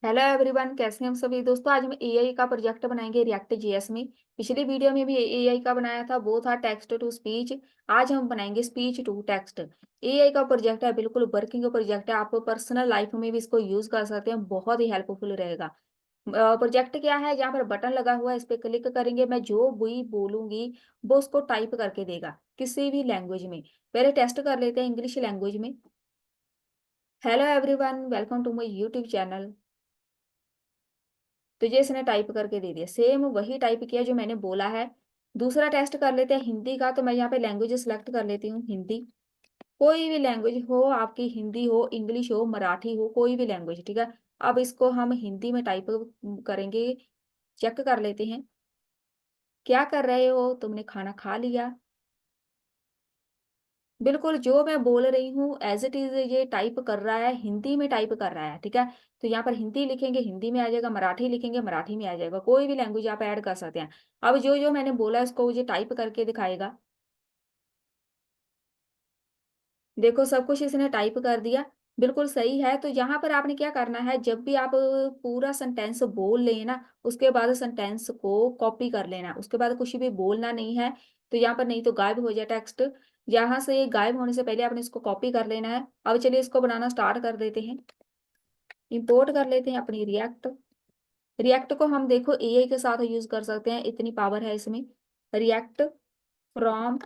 Hello everyone, कैसे हैं हम सभी दोस्तों। आज हम एआई का प्रोजेक्ट बनाएंगे रिएक्ट जेएस में। पिछली वीडियो में भी एआई का बनाया था, वो था टेक्स्ट टू स्पीच। आज हम बनाएंगे स्पीच टू टेक्स्ट। एआई का प्रोजेक्ट है, बिल्कुल वर्किंग प्रोजेक्ट है। आप पर्सनल लाइफ में भी इसको यूज कर सकते हैं, बहुत ही हेल्पफुल रहेगा। प्रोजेक्ट क्या है, जहाँ पर बटन लगा हुआ है, इस पर क्लिक करेंगे। मैं जो भी बोलूंगी वो उसको टाइप करके देगा किसी भी लैंग्वेज में। पहले टेस्ट कर लेते हैं इंग्लिश लैंग्वेज में। Hello everyone, welcome to my YouTube channel. तो ये इसने टाइप करके दे दिया, सेम वही टाइप किया जो मैंने बोला है। दूसरा टेस्ट कर लेते हैं हिंदी का। तो मैं यहाँ पे लैंग्वेज सेलेक्ट कर लेती हूँ, हिंदी। कोई भी लैंग्वेज हो आपकी, हिंदी हो, इंग्लिश हो, मराठी हो, कोई भी लैंग्वेज, ठीक है। अब इसको हम हिंदी में टाइप करेंगे। चेक कर लेते हैं। क्या कर रहे हो, तुमने खाना खा लिया? बिल्कुल जो मैं बोल रही हूँ एज इट इज ये टाइप कर रहा है, हिंदी में टाइप कर रहा है, ठीक है। तो यहाँ पर हिंदी लिखेंगे, हिंदी में आ जाएगा। मराठी लिखेंगे, मराठी में आ जाएगा। कोई भी लैंग्वेज आप ऐड कर सकते हैं। अब जो जो मैंने बोला उसको मुझे टाइप करके दिखाएगा। देखो सब कुछ इसने टाइप कर दिया, बिल्कुल सही है। तो यहाँ पर आपने क्या करना है, जब भी आप पूरा सेंटेंस बोल लें ना, उसके बाद सेंटेंस को कॉपी कर लेना। उसके बाद कुछ भी बोलना नहीं है। तो यहाँ पर नहीं तो गायब हो जाए टेक्स्ट। यहाँ से गायब होने से पहले आपने इसको कॉपी कर लेना है। अब चलिए इसको बनाना स्टार्ट कर देते हैं। इंपोर्ट कर लेते हैं अपनी रिएक्ट। रिएक्ट को हम देखो एआई के साथ यूज कर सकते हैं, इतनी पावर है इसमें। React from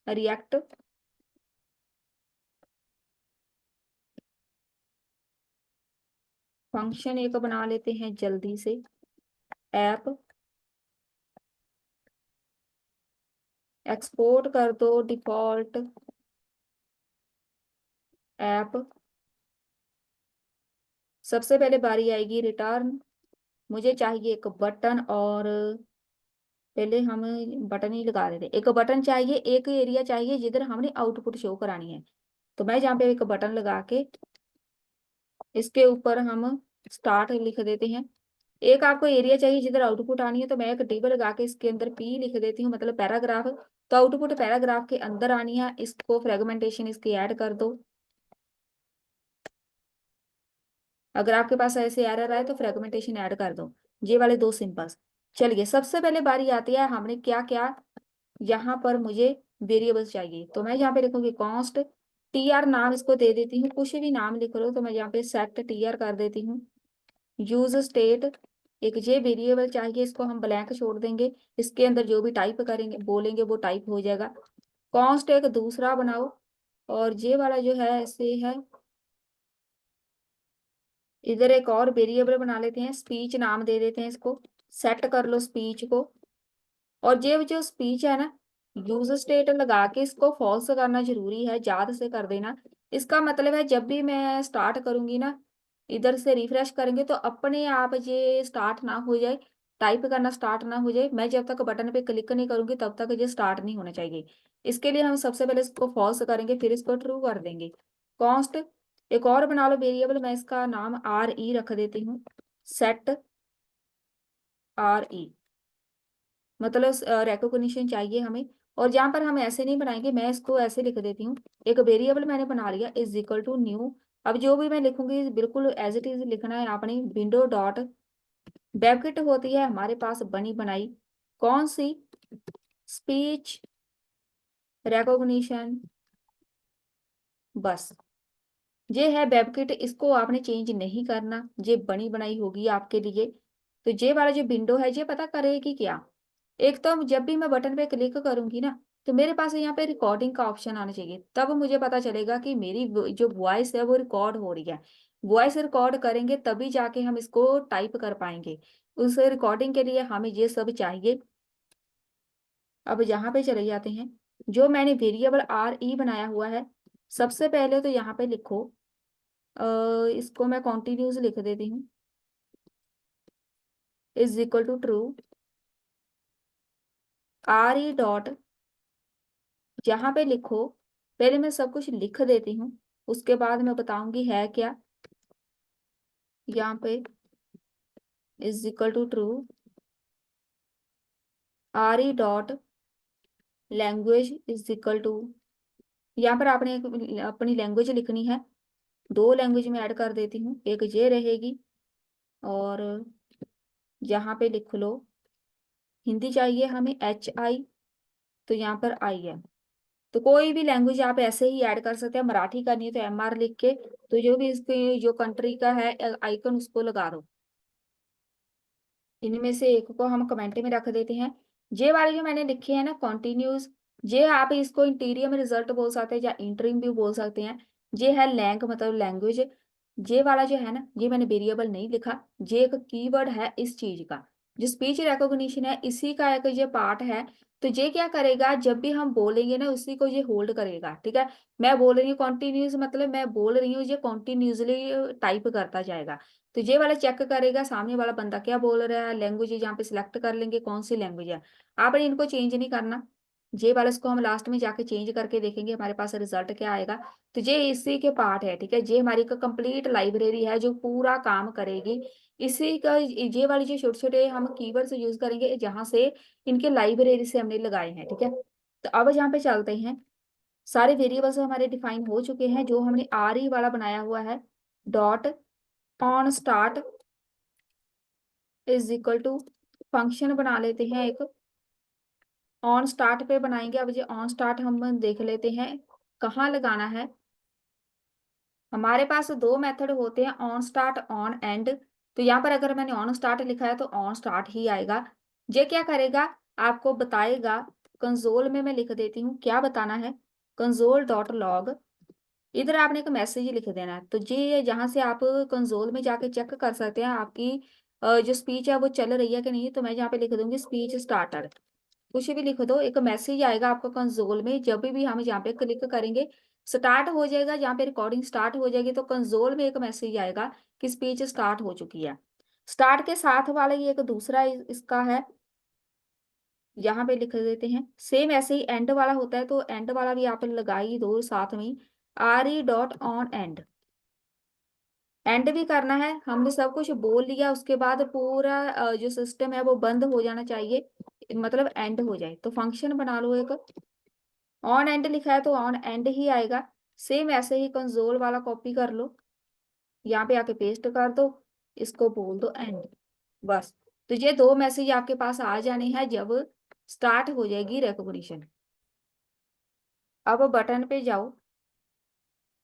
react. फंक्शन एक बना लेते हैं जल्दी से। ऐप एक्सपोर्ट कर दो डिफॉल्ट ऐप। सबसे पहले बारी आएगी रिटर्न। मुझे चाहिए एक बटन, और पहले हम बटन ही लगा देते हैं। एक बटन चाहिए, एक एरिया चाहिए जिधर हमने आउटपुट शो करानी है। तो मैं जहाँ पे एक बटन लगा के इसके ऊपर हम स्टार्ट लिख देते हैं। एक आपको एरिया चाहिए जिधर आउटपुट आनी है, तो मैं एक टेबल लगा के इसके अंदर पी लिख देती हूँ, मतलब पैराग्राफ। तो आउटपुट पैराग्राफ के अंदर आनी है। इसको फ्रेगमेंटेशन इसकी ऐड कर दो। अगर आपके पास ऐसे एरर आए तो फ्रेगमेंटेशन ऐड कर दो। ये वाले दो सिंपल्स। चलिए सबसे पहले बारी आती है, हमने क्या क्या यहाँ पर मुझे वेरिएबल्स चाहिए। तो मैं यहाँ पे लिखूंगी कॉन्स्ट टीआर, नाम इसको दे देती हूँ। कुछ भी नाम लिख लो, तो मैं यहाँ पे सेट टीआर कर देती हूँ। यूज स्टेट, एक ये वेरिएबल चाहिए, इसको हम ब्लैंक छोड़ देंगे। इसके अंदर जो भी टाइप करेंगे बोलेंगे वो टाइप हो जाएगा। कॉन्स्ट एक दूसरा बनाओ, और ये वाला जो है ऐसे है। इधर एक और वेरिएबल बना लेते हैं, स्पीच नाम दे देते हैं इसको। सेट कर लो स्पीच को। और ये जो स्पीच है ना, यूज स्टेट लगा के इसको फॉल्स करना जरूरी है, याद से कर देना। इसका मतलब है जब भी मैं स्टार्ट करूंगी ना, इधर से रिफ्रेश करेंगे तो अपने आप ये स्टार्ट ना हो जाए, टाइप करना स्टार्ट ना हो जाए। मैं जब तक बटन पे क्लिक नहीं करूंगी तब तक ये स्टार्ट नहीं होना चाहिए। इसके लिए हम सबसे पहले इसको फॉल्स करेंगे, फिर इसको ट्रू कर देंगे। कॉन्स्ट एक और बना लो वेरिएबल, मैं इसका नाम आर ई रख देती हूँ। सेट आर ई, मतलब रिकॉग्निशन चाहिए हमें। और जहां पर हम ऐसे नहीं बनाएंगे, मैं इसको ऐसे लिख देती हूँ। एक वेरिएबल मैंने बना लिया, इज इक्वल टू न्यू। अब जो भी मैं लिखूंगी बिल्कुल एज इट इज लिखना है आपने। विंडो डॉट वेबकिट होती है हमारे पास बनी बनाई, कौन सी? स्पीच रिकॉग्निशन, बस। ये है वेबकिट, इसको आपने चेंज नहीं करना, ये बनी बनाई होगी आपके लिए। तो ये वाला जो विंडो है ये पता करेगी क्या, एक तो जब भी मैं बटन पे क्लिक करूंगी ना, तो मेरे पास यहाँ पे रिकॉर्डिंग का ऑप्शन आना चाहिए। तब मुझे पता चलेगा कि मेरी जो वॉइस है वो रिकॉर्ड हो रही है। वॉइस रिकॉर्ड करेंगे तभी जाके हम इसको टाइप कर पाएंगे। उस रिकॉर्डिंग के लिए हमें ये सब चाहिए। अब यहाँ पे चले जाते हैं। जो मैंने वेरिएबल आर ई बनाया हुआ है, सबसे पहले तो यहाँ पे लिखो, इसको मैं कॉन्टिन्यूस लिख देती हूँ। Is equal to true R E dot, यहाँ पे लिखो। पहले मैं सब कुछ लिख देती हूँ, उसके बाद मैं बताऊंगी है क्या। यहाँ पे is equal to true R E dot language is equal to, यहाँ पर आपने अपनी लैंग्वेज लिखनी है। दो लैंग्वेज में ऐड कर देती हूँ, एक ये रहेगी और यहाँ पे लिख लो हिंदी चाहिए हमें HI, तो यहाँ पर IM। तो कोई भी लैंग्वेज आप ऐसे ही ऐड कर सकते हैं। मराठी करनी है तो MR लिख के, तो जो भी इसके जो कंट्री का है आइकन उसको लगा दो। इनमें से एक को हम कमेंट में रख देते हैं। ये वाले जो मैंने लिखे हैं ना कॉन्टिन्यूस, ये आप इसको इंटीरियर में रिजल्ट बोल सकते हैं या इंटरिम भी बोल सकते हैं। ये है लैंग मतलब लैंग्वेज। ये वाला जो है ना, ये मैंने वेरिएबल नहीं लिखा, ये एक कीवर्ड है इस चीज का। जो स्पीच रिकॉग्निशन है इसी का एक ये पार्ट है। तो ये क्या करेगा, जब भी हम बोलेंगे ना उसी को ये होल्ड करेगा, ठीक है। मैं बोल रही हूँ कॉन्टिन्यूस, मतलब मैं बोल रही हूँ, ये कॉन्टिन्यूसली टाइप करता जाएगा। तो ये वाला चेक करेगा सामने वाला बंदा क्या बोल रहा है, लैंग्वेज यहाँ पे सिलेक्ट कर लेंगे कौन सी लैंग्वेज है। आपने इनको चेंज नहीं करना। ये वाला इसको हम लास्ट में जाके चेंज करके देखेंगे हमारे पास रिजल्ट क्या आएगा। तो ये इसी के पार्ट है, ठीक है। ये हमारी का कंप्लीट लाइब्रेरी है जो पूरा काम करेगी। इसी का ये वाले जो छोटे छोटे हम कीवर्ड्स यूज करेंगे जहां से इनके लाइब्रेरी से हमने लगाए हैं, ठीक है। तो अब यहाँ पे चलते हैं। सारे वेरिएबल्स हमारे डिफाइन हो चुके हैं। जो हमने RE वाला बनाया हुआ है, dot on start is equal to function बना लेते हैं एक। ऑन स्टार्ट पे बनाएंगे। अब ये ऑन स्टार्ट हम देख लेते हैं कहाँ लगाना है। हमारे पास दो मेथड होते हैं, ऑन स्टार्ट ऑन एंड। तो यहाँ पर अगर मैंने ऑन स्टार्ट लिखा है तो ऑन स्टार्ट ही आएगा। ये क्या करेगा, आपको बताएगा। कंसोल में मैं लिख देती हूँ क्या बताना है, कंसोल डॉट लॉग। इधर आपने एक मैसेज लिख देना है। तो ये जहाँ से आप कंसोल में जाके चेक कर सकते हैं आपकी जो स्पीच है वो चल रही है कि नहीं। तो मैं यहाँ पे लिख दूंगी स्पीच स्टार्टर। कुछ भी लिख दो, एक मैसेज आएगा आपको कंसोल में। जब भी हम यहाँ पे क्लिक करेंगे स्टार्ट हो जाएगा, जहाँ पे रिकॉर्डिंग स्टार्ट हो जाएगी तो कंसोल में एक मैसेज आएगा कि स्पीच स्टार्ट हो चुकी है। स्टार्ट के साथ वाला ये एक दूसरा इसका है, यहाँ पे लिख देते हैं। सेम ऐसे ही एंड वाला होता है तो एंड वाला भी आप लगा ही दो साथ में, RE dot on and. And भी करना है, हमने सब कुछ बोल लिया उसके बाद पूरा जो सिस्टम है वो बंद हो जाना चाहिए, मतलब एंड हो जाए। तो फंक्शन बना लो एक। ऑन एंड लिखा है तो ऑन एंड ही आएगा। सेम ऐसे ही कंसोल वाला कॉपी कर लो, यहाँ पे आके पेस्ट कर दो, इसको बोल दो एंड, बस। तो ये दो मैसेज आपके पास आ जाने हैं जब स्टार्ट हो जाएगी रिकॉग्निशन। अब बटन पे जाओ।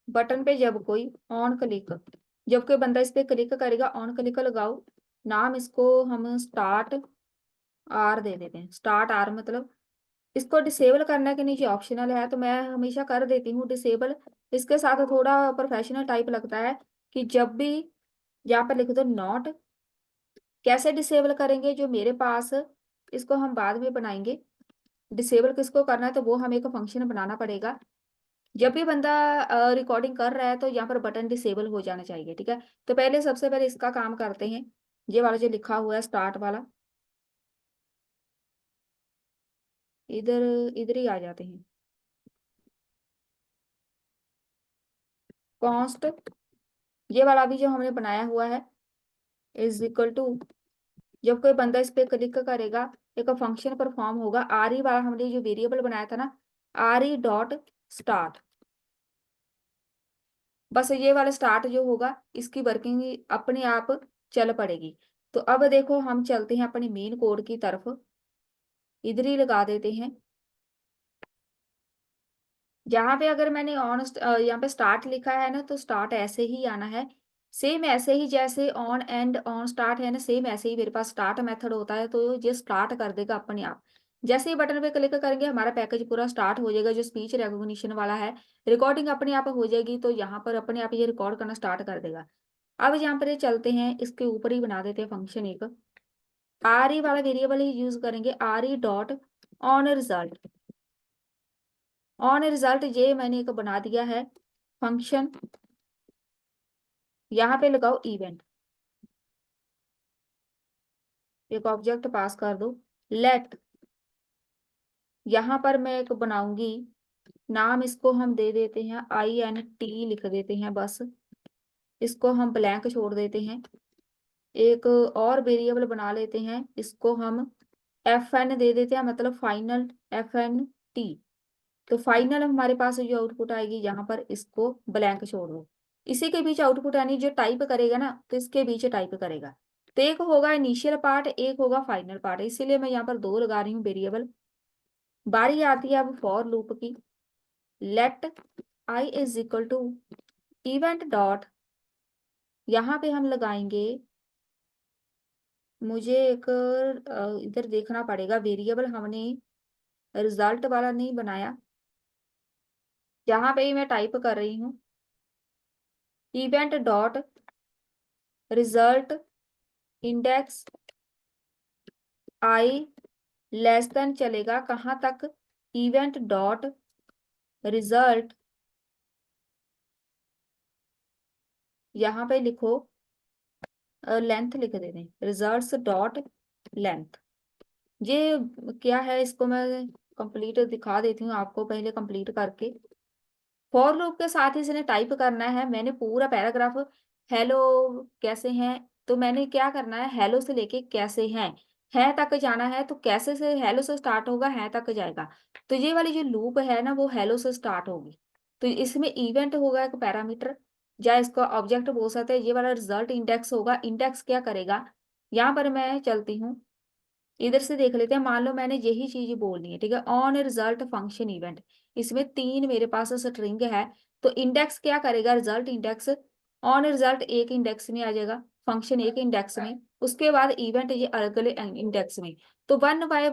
बटन पे जब कोई ऑन क्लिक, जब कोई बंदा इस पे क्लिक करेगा ऑन क्लिक लगाओ। नाम इसको हम स्टार्ट R दे देते हैं। स्टार्ट R मतलब इसको डिसेबल करने के नीचे ऑप्शनल है तो मैं हमेशा कर देती हूँ डिसेबल। इसके साथ थोड़ा प्रोफेशनल टाइप लगता है कि जब भी यहाँ पर लिख दो नॉट। कैसे डिसेबल करेंगे जो मेरे पास, इसको हम बाद में बनाएंगे। डिसेबल किसको करना है तो वो हमें एक फंक्शन बनाना पड़ेगा। जब भी बंदा रिकॉर्डिंग कर रहा है तो यहाँ पर बटन डिसेबल हो जाना चाहिए, ठीक है। तो पहले सबसे पहले इसका काम करते हैं। ये वाला जो लिखा हुआ है स्टार्ट वाला, इधर इधर ही आ जाते हैं। कॉन्स्ट, ये वाला भी जो हमने बनाया हुआ है इज इक्वल टू, जब कोई बंदा इस पे क्लिक करेगा एक फंक्शन परफॉर्म होगा। RE वाला हमने जो वेरिएबल बनाया था ना, RE डॉट स्टार्ट। बस ये वाला स्टार्ट जो होगा इसकी वर्किंग अपने आप चल पड़ेगी। तो अब देखो हम चलते हैं अपने मेन कोड की तरफ, इधर ही लगा देते हैं। यहाँ पे अगर मैंने ऑन यहाँ पे स्टार्ट लिखा है ना तो स्टार्ट ऐसे ही आना है। सेम ऐसे ही जैसे ऑन एंड ऑन स्टार्ट है ना, सेम ऐसे ही मेरे पास स्टार्ट मेथड होता है तो ये स्टार्ट कर देगा अपने आप। जैसे ही बटन पे क्लिक करेंगे हमारा पैकेज पूरा स्टार्ट हो जाएगा जो स्पीच रिकॉग्निशन वाला है। रिकॉर्डिंग अपने आप हो जाएगी तो यहाँ पर अपने आप ये रिकॉर्ड करना स्टार्ट कर देगा। अब यहाँ पर ये चलते हैं, इसके ऊपर ही बना देते हैं फंक्शन एक। RE वाला वेरिएबल ही यूज करेंगे, RE dot on result. On result ये मैंने एक बना दिया है फंक्शन। यहाँ पे लगाओ इवेंट, एक ऑब्जेक्ट पास कर दो। लेट, यहाँ पर मैं एक बनाऊंगी, नाम इसको हम दे देते हैं INT लिख देते हैं बस। इसको हम ब्लैंक छोड़ देते हैं। एक और वेरिएबल बना लेते हैं, इसको हम FN दे देते हैं, मतलब फाइनल FNT। तो फाइनल हमारे पास जो आउटपुट आएगी यहाँ पर इसको ब्लैंक छोड़ दो। इसी के बीच आउटपुट यानी जो टाइप करेगा ना तो इसके बीच टाइप करेगा। तो एक होगा इनिशियल पार्ट, एक होगा फाइनल पार्ट, इसीलिए मैं यहाँ पर दो लगा रही हूँ वेरिएबल। बारी आती है अब फॉर लूप की। Let I is equal to event dot, यहाँ पे हम लगाएंगे, मुझे एक इधर देखना पड़ेगा, वेरिएबल हमने रिजल्ट वाला नहीं बनाया, जहाँ पे ही मैं टाइप कर रही हूँ इवेंट डॉट रिजल्ट इंडेक्स आई लेस देन चलेगा कहाँ तक, इवेंट डॉट रिजल्ट, यहाँ पे लिखो लेंथ लिख दे दें, रिजल्ट्स डॉट लेंथ। ये क्या है, इसको मैं कंप्लीट दिखा देती हूँ आपको, पहले कंप्लीट करके। फॉर लूप के साथ ही इसने टाइप करना है, मैंने पूरा पैराग्राफ हेलो कैसे हैं, तो मैंने क्या करना है, हेलो से लेके कैसे हैं है तक जाना है, तो कैसे से हेलो से स्टार्ट होगा है तक जाएगा। तो ये वाली जो लूप है ना वो हेलो से स्टार्ट होगी। तो इसमें इवेंट होगा एक पैरामीटर, या इसको ऑब्जेक्ट बोल सकते हैं। ये वाला रिजल्ट इंडेक्स होगा, इंडेक्स क्या करेगा, यहाँ पर मैं चलती हूँ, इधर से देख लेते हैं। मान लो मैंने यही चीज बोलनी है, ठीक है, ऑन रिजल्ट फंक्शन इवेंट, इसमें तीन मेरे पास स्ट्रिंग है, तो इंडेक्स क्या करेगा, रिजल्ट इंडेक्स ऑन रिजल्ट एक इंडेक्स में आ जाएगा, फंक्शन एक इंडेक्स में, उसके बाद इवेंट ये अलग अलग इंडेक्स में। तो वन बाय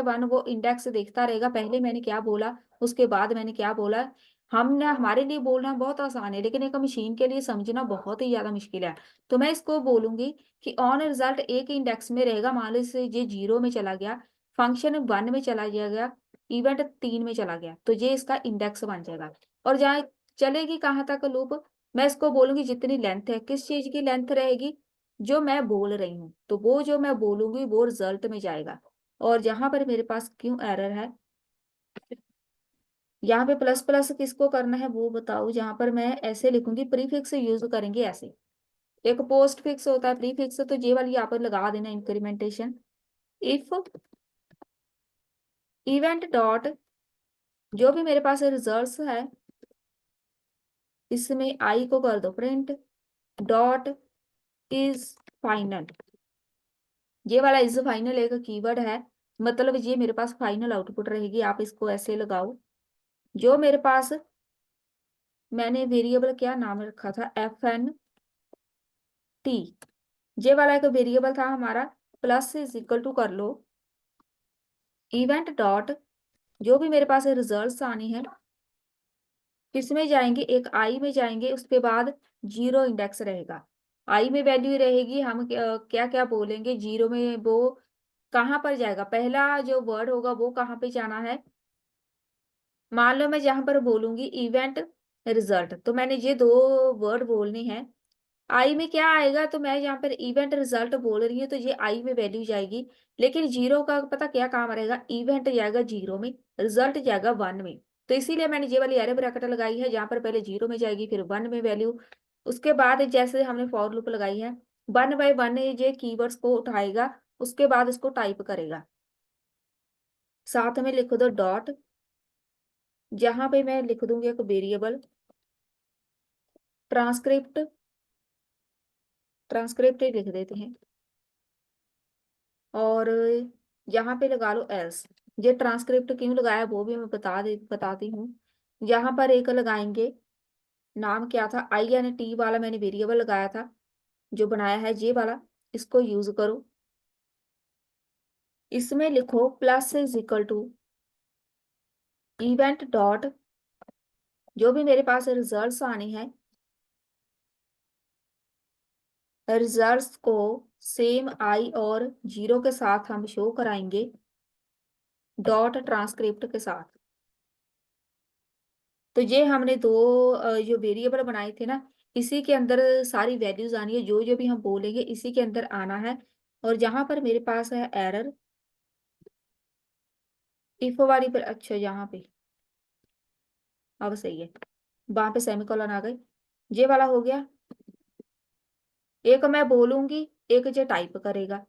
वन वो इंडेक्स देखता रहेगा, पहले मैंने क्या बोला, उसके बाद मैंने क्या बोला। हमने हमारे लिए बोलना बहुत आसान है, लेकिन एक मशीन के लिए समझना बहुत ही ज्यादा मुश्किल है। तो मैं इसको बोलूंगी कि ऑन रिजल्ट एक इंडेक्स में रहेगा, मान लो इससे ये 0 में चला गया, फंक्शन 1 में चला गया, इवेंट 3 में चला गया, तो ये इसका इंडेक्स बन जाएगा। और जहाँ चलेगी कहाँ तक लूप, मैं इसको बोलूंगी जितनी लेंथ है, किस चीज की लेंथ रहेगी, जो मैं बोल रही हूँ, तो वो जो मैं बोलूंगी वो रिजल्ट में जाएगा। और जहां पर मेरे पास क्यों एरर है, यहाँ पे प्लस प्लस किसको करना है वो बताओ, जहां पर मैं ऐसे लिखूंगी, प्रीफिक्स यूज करेंगे ऐसे, एक पोस्ट फिक्स होता है प्रीफिक्स, तो ये वाली यहाँ पर लगा देना इंक्रीमेंटेशन। इफ इवेंट डॉट, जो भी मेरे पास रिजल्ट्स है इसमें आई को कर दो प्रिंट, डॉट इज फाइनल, ये वाला इज फाइनल एक कीवर्ड है, मतलब ये मेरे पास फाइनल आउटपुट रहेगी, आप इसको ऐसे लगाओ। जो मेरे पास मैंने वेरिएबल क्या नाम रखा था, FNT, ये वाला एक वेरिएबल था हमारा, प्लस इज इक्वल टू कर लो इवेंट डॉट, जो भी मेरे पास रिजल्ट्स आने हैं किसमें जाएंगे, एक आई में जाएंगे, उसके बाद 0 इंडेक्स रहेगा, आई में वैल्यू रहेगी, हम क्या क्या बोलेंगे, 0 में वो कहाँ पर जाएगा, पहला जो वर्ड होगा वो कहाँ पे जाना है। मान लो मैं जहां पर बोलूंगी इवेंट रिजल्ट, तो मैंने ये दो वर्ड बोलने हैं, आई में क्या आएगा, तो मैं यहाँ पर इवेंट रिजल्ट बोल रही हूँ, तो ये आई में वैल्यू जाएगी, लेकिन 0 का पता क्या काम रहेगा, इवेंट जाएगा 0 में, रिजल्ट जाएगा 1 में। तो इसीलिए मैंने ये वाली एरे ब्रैकेट लगाई है, जहाँ पर पहले 0 में जाएगी फिर 1 में वैल्यू, उसके बाद जैसे हमने फॉर लूप लगाई है 1 बाय 1 ये कीवर्ड्स को उठाएगा, उसके बाद इसको टाइप करेगा, साथ में लिख दो डॉट, जहां पे मैं लिख दूंगी एक वेरिएबल ट्रांसक्रिप्ट, ट्रांसक्रिप्ट लिख देते हैं, और यहाँ पे लगा लो एल्स। ये ट्रांसक्रिप्ट क्यों लगाया वो भी मैं बताती हूँ। यहाँ पर एक लगाएंगे, नाम क्या था, INT वाला मैंने वेरिएबल लगाया था, जो बनाया है ये वाला, इसको यूज करो। इसमें लिखो plus is equal to event dot, जो भी मेरे पास रिजल्ट्स आने हैं, रिजल्ट्स को सेम आई और 0 के साथ हम शो कराएंगे, डॉट ट्रांसक्रिप्ट के साथ। तो ये हमने दो जो वेरिएबल बनाए थे ना, इसी के अंदर सारी वैल्यूज आनी है, जो जो भी हम बोलेंगे इसी के अंदर आना है। और जहां पर मेरे पास है एरर, इफ वाली पर, अच्छा यहाँ पे अब सही है, वहां पे सेमीकोलन आ गए, ये वाला हो गया। एक मैं बोलूंगी, एक जो टाइप करेगा,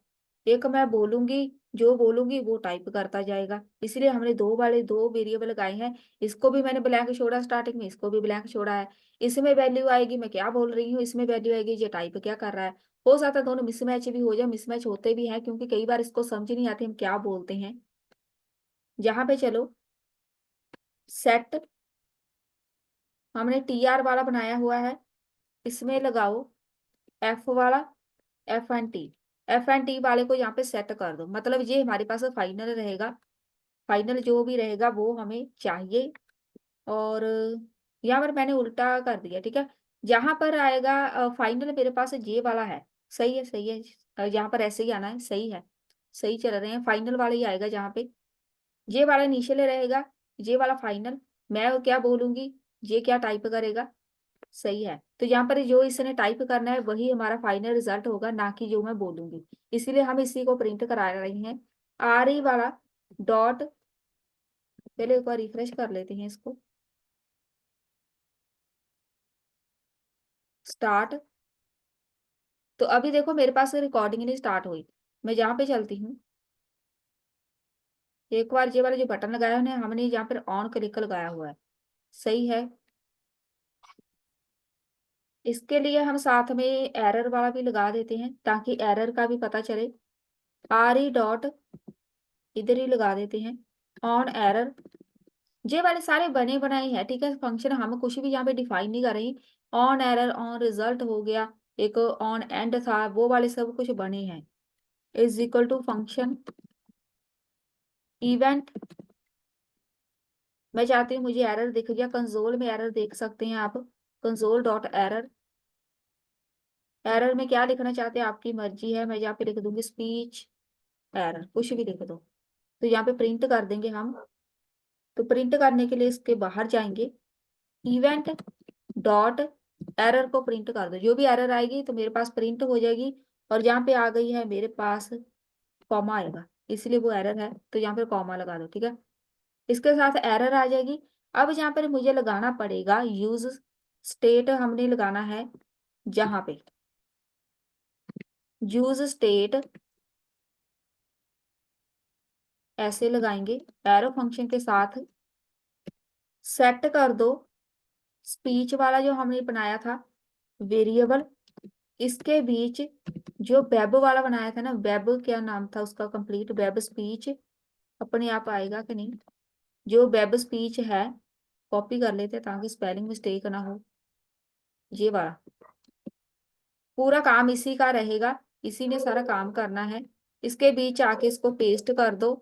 एक मैं बोलूंगी, जो बोलूंगी वो टाइप करता जाएगा, इसलिए हमने दो वाले दो वेरिएबल लगाए हैं। इसको भी मैंने ब्लैंक छोड़ा स्टार्टिंग में, इसको भी ब्लैंक छोड़ा है। इसमें वैल्यू आएगी मैं क्या बोल रही हूँ, इसमें वैल्यू आएगी ये टाइप क्या कर रहा है, हो सकता है दोनों मिसमैच भी हो जाए, मिसमैच होते भी हैं क्योंकि कई बार इसको समझ नहीं आती हम क्या बोलते हैं। यहाँ पे चलो सेट हमने TR वाला बनाया हुआ है, इसमें लगाओ F वाला, F एंड टी वाले को यहाँ पे सेट कर दो, मतलब ये हमारे पास फाइनल रहेगा। फाइनल जो भी रहेगा वो हमें चाहिए। और यहाँ पर मैंने उल्टा कर दिया, ठीक है। जहाँ पर आएगा फाइनल मेरे पास जे वाला है, सही है सही है। यहाँ पर ऐसे ही आना है, सही है, सही चल रहे हैं, फाइनल वाला ही आएगा जहाँ पे। जे वाला इनिशियल रहेगा, जे वाला फाइनल। मैं क्या बोलूंगी, जे क्या टाइप करेगा, सही है। तो यहाँ पर जो इसने टाइप करना है वही हमारा फाइनल रिजल्ट होगा, ना कि जो मैं बोलूंगी। इसीलिए हम इसी को प्रिंट करा रहे हैं। RE वाला डॉट, पहले एक बार रिफ्रेश कर लेते हैं इसको, स्टार्ट। तो अभी देखो मेरे पास रिकॉर्डिंग नहीं स्टार्ट हुई। मैं जहाँ पे चलती हूँ, एक बार ये वाला जो बटन लगाया है हमने यहाँ पर ऑन क्लिक लगाया हुआ है, सही है। इसके लिए हम साथ में एरर वाला भी लगा देते हैं ताकि एरर का भी पता चले। RE डॉट इधर ही लगा देते हैं, ऑन एरर। ये वाले सारे बने बनाए हैं, ठीक है। फंक्शन हम कुछ भी यहाँ पे डिफाइन नहीं कर रही। ऑन एरर, ऑन रिजल्ट हो गया, एक ऑन एंड था, वो वाले सब कुछ बने हैं। Is equal to function event. मैं चाहती हूँ मुझे एरर दिख गया, कंसोल में एरर देख सकते हैं आप, कंसोल डॉट एरर। एरर में क्या लिखना चाहते हैं आपकी मर्जी है, मैं यहाँ पे लिख दूंगी स्पीच एरर, कुछ भी लिख दो। तो यहाँ पे प्रिंट कर देंगे हम। तो प्रिंट करने के लिए इसके बाहर जाएंगे, इवेंट डॉट एरर को प्रिंट कर दो, जो भी एरर आएगी तो मेरे पास प्रिंट हो जाएगी। और यहाँ पे आ गई है मेरे पास कॉमा आएगा, इसलिए वो एरर है, तो यहाँ पे कॉमा लगा दो, ठीक है। इसके साथ एरर आ जाएगी। अब यहाँ पर मुझे लगाना पड़ेगा यूज स्टेट, हमने लगाना है जहाँ पे यूज स्टेट, ऐसे लगाएंगे एरो फंक्शन के साथ। सेट कर दो स्पीच वाला जो हमने बनाया था वेरिएबल, इसके बीच जो वेब वाला बनाया था ना, वेब क्या नाम था उसका कंप्लीट, वेब स्पीच, अपने आप आएगा कि नहीं। जो वेब स्पीच है कॉपी कर लेते हैं ताकि स्पेलिंग मिस्टेक ना हो। ये वाला पूरा काम इसी का रहेगा, इसी ने सारा काम करना है। इसके बीच आके इसको पेस्ट कर दो।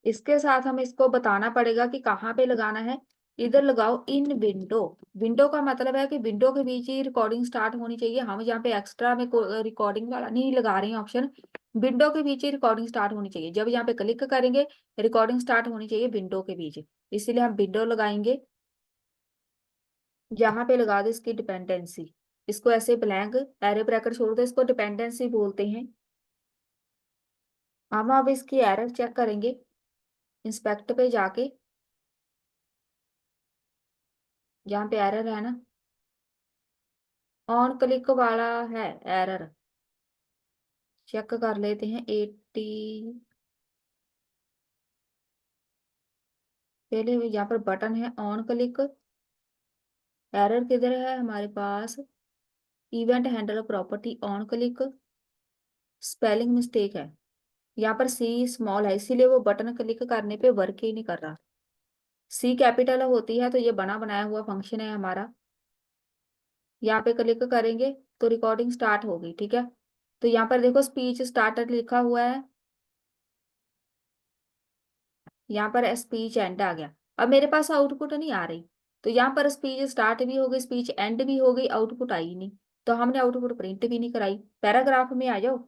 इसके साथ हमें इसको बताना पड़ेगा कि कहाँ पे लगाना है। इधर लगाओ इन विंडो। विंडो का मतलब है कि विंडो के बीच ही रिकॉर्डिंग स्टार्ट होनी चाहिए। हम यहाँ पे एक्स्ट्रा में रिकॉर्डिंग वाला नहीं लगा रहे हैं ऑप्शन, विंडो के बीच ही रिकॉर्डिंग स्टार्ट होनी चाहिए। जब यहाँ पे क्लिक करेंगे रिकॉर्डिंग स्टार्ट होनी चाहिए विंडो के बीच, इसीलिए हम विंडो लगाएंगे। यहाँ पे लगा दो इसकी डिपेंडेंसी, इसको ऐसे ब्लैंक एरे ब्रैकेट छोड़ दो, इसको डिपेंडेंसी बोलते हैं। हम अब इसकी एरर चेक करेंगे इंस्पेक्ट पे जाके, जहाँ पे एरर है ना, ऑन क्लिक वाला है एरर, चेक कर लेते हैं 80। पहले यहाँ पर बटन है ऑन क्लिक, एरर किधर है हमारे पास, event handle property on click, spelling mistake है, यहाँ पर सी स्मॉल है इसीलिए वो बटन क्लिक करने पे वर्क ही नहीं कर रहा। सी कैपिटल होती है तो ये बना बनाया हुआ फंक्शन है हमारा। यहाँ पे क्लिक करेंगे तो रिकॉर्डिंग स्टार्ट होगी, ठीक है। तो यहाँ पर देखो स्पीच स्टार्टर लिखा हुआ है, यहाँ पर स्पीच एंड आ गया। अब मेरे पास आउटपुट नहीं आ रही, तो यहाँ पर स्पीच स्टार्ट भी हो गई, स्पीच एंड भी हो गई, आउटपुट आई नहीं। तो हमने आउटपुट प्रिंट भी नहीं कराई। पैराग्राफ में आ जाओ,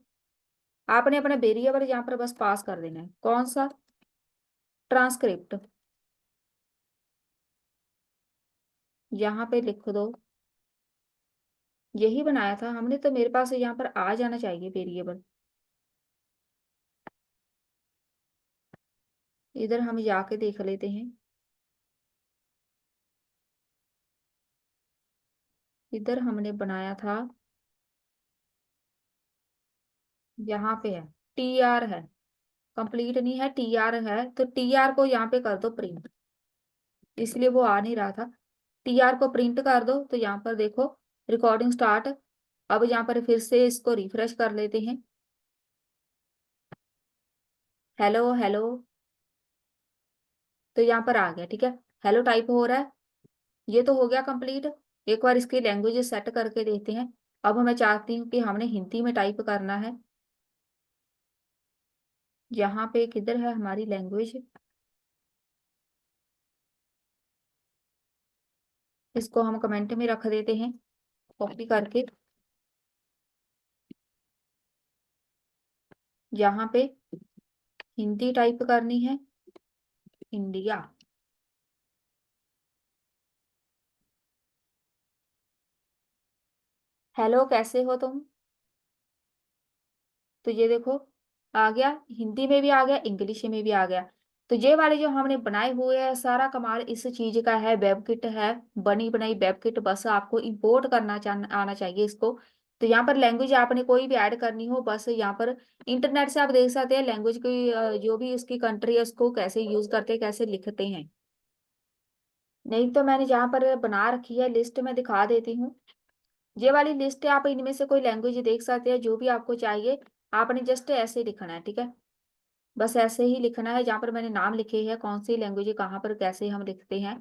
आपने अपना वेरिएबल यहाँ पर बस पास कर देना है, कौन सा, ट्रांसक्रिप्ट। यहाँ पे लिख दो, यही बनाया था हमने, तो मेरे पास यहाँ पर आ जाना चाहिए वेरिएबल। इधर हम जाके देख लेते हैं, इधर हमने बनाया था, यहाँ पे है TR है, कंप्लीट नहीं है, TR है, तो TR को यहाँ पे कर दो प्रिंट, इसलिए वो आ नहीं रहा था। TR को प्रिंट कर दो, तो यहाँ पर देखो रिकॉर्डिंग स्टार्ट। अब यहाँ पर फिर से इसको रिफ्रेश कर लेते हैं। हेलो हेलो, तो यहाँ पर आ गया, ठीक है। हेलो टाइप हो रहा है, ये तो हो गया कंप्लीट। एक बार इसकी लैंग्वेज सेट करके देखते हैं। अब मैं चाहती हूँ कि हमने हिंदी में टाइप करना है। यहाँ पे किधर है हमारी लैंग्वेज, इसको हम कमेंट में रख देते हैं कॉपी करके। यहाँ पे हिंदी टाइप करनी है, इंडिया। हेलो कैसे हो तुम, तो ये देखो आ गया, हिंदी में भी आ गया, इंग्लिश में भी आ गया। तो ये वाले जो हमने बनाए हुए हैं, सारा कमाल इस चीज का है, वेबकिट है, बनी बनाई वेबकिट। बस आपको इंपोर्ट करना आना चाहिए इसको। तो यहाँ पर लैंग्वेज आपने कोई भी ऐड करनी हो, बस यहाँ पर इंटरनेट से आप देख सकते हैं लैंग्वेज की, जो भी उसकी कंट्री है उसको कैसे यूज करते हैं, कैसे लिखते हैं। नहीं तो मैंने जहाँ पर बना रखी है लिस्ट में दिखा देती हूँ। ये वाली लिस्ट है, आप इनमें से कोई लैंग्वेज देख सकते हैं, जो भी आपको चाहिए आपने जस्ट ऐसे ही लिखना है, ठीक है। बस ऐसे ही लिखना है, जहाँ पर मैंने नाम लिखे हैं कौन सी लैंग्वेज कहाँ पर कैसे हम लिखते हैं।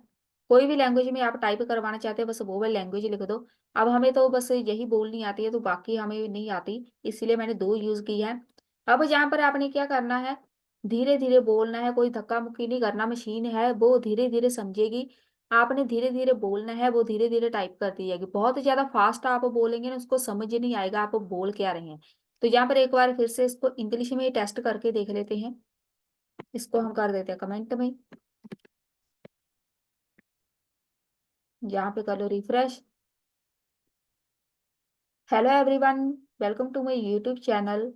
कोई भी लैंग्वेज में आप टाइप करवाना चाहते हैं, बस वो वाली लैंग्वेज लिख दो। अब हमें तो बस यही बोलनी आती है, तो बाकी हमें नहीं आती, इसलिए मैंने दो यूज की है। अब यहाँ पर आपने क्या करना है, धीरे धीरे बोलना है, कोई धक्का मुक्की नहीं करना, मशीन है वो धीरे धीरे समझेगी। आपने धीरे धीरे बोलना है, वो धीरे धीरे टाइप करती जाएगी। बहुत ज्यादा फास्ट आप बोलेंगे ना, उसको समझ ही नहीं आएगा आप बोल क्या रहे हैं। तो यहाँ पर एक बार फिर से इसको इंग्लिश में टेस्ट करके देख लेते हैं। इसको हम कर देते हैं कमेंट में, यहाँ पे कर लो refresh. Hello everyone, welcome to my YouTube channel.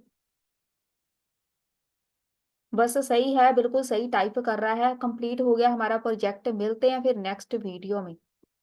बस सही है, बिल्कुल सही टाइप कर रहा है। कंप्लीट हो गया हमारा प्रोजेक्ट, मिलते हैं फिर नेक्स्ट वीडियो में।